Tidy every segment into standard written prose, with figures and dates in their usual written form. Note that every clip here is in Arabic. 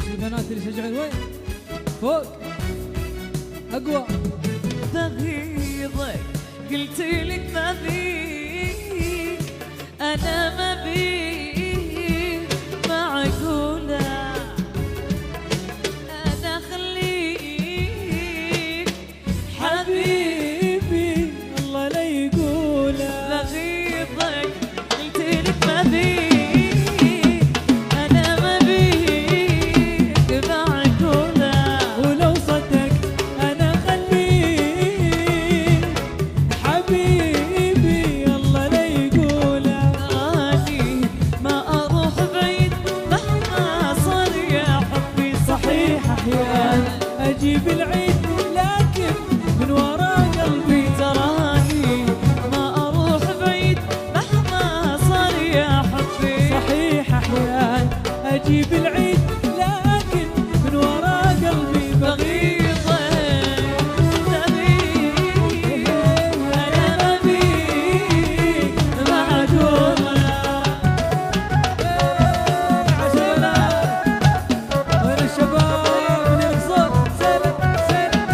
عشان البنات اللي يشجعون وين؟ فوق اقوى. بغيضك قلت لك ما بيك، انا ما بيك معقولة انا خليك حبيبي الله لا يقوله. بغيضك قلت لك ما بيك، انا ما بيك معقولة ولو صدق انا خليك حبيبي الله لا يقوله. راني ما اروح بعيد مهما صار يا حبي، صحيح احيانا اجيب العيد لكن من ورا قلبي. تراني ما اروح بعيد مهما صار يا حبي، صحيح احيانا اجيب العيد لكن من ورا قلبي بغيض. بغيضك انا ما بيك معقولة. وين الشباب اللي يقصد؟ سلم سلم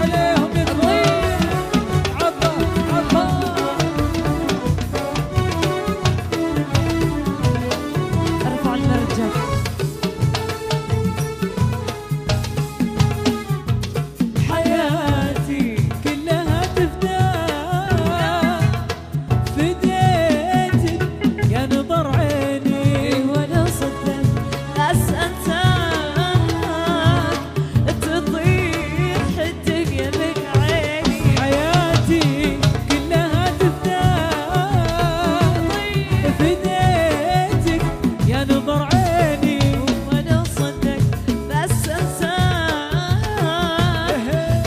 عليهم يطلعون. عطا عطا ارفع المرجل. حياتي كلها تفداك فديتك يا نظر عيني. ولو صدق بس انساك تطيح الدنيا من عيني. حياتي كلها تفداك فديتك يا نظر عيني. ولو صدق بس انساك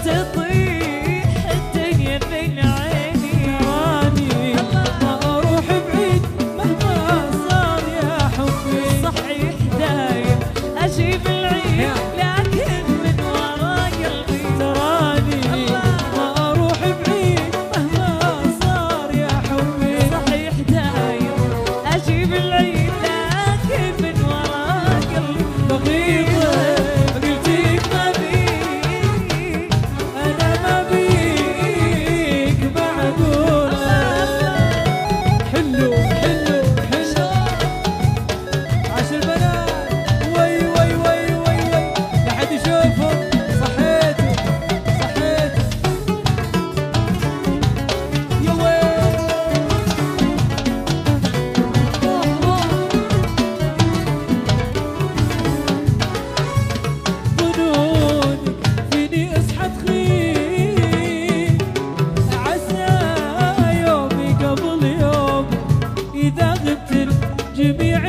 تطيح الدنيا من عيني. تراني ما اروح بعيد مهما صار يا حبي. صحيح دايم اجيب العيد لكن من ورا قلبي. تراني ما اروح بعيد مهما صار يا حبي. صحيح دايم اجيب العيد لكن من ورا قلبي. بغيضك قلتيك ما بيك، انا ما بيك معقوله. حلو حلو حلو عاش البنات. وي وي وي وي وي لا حد يشوفهم. صحيتوا صحيتوا يا ويل. ظنونك فيني اصحى تخيل، عسى يومي قبل يوم اذا غبت الجميع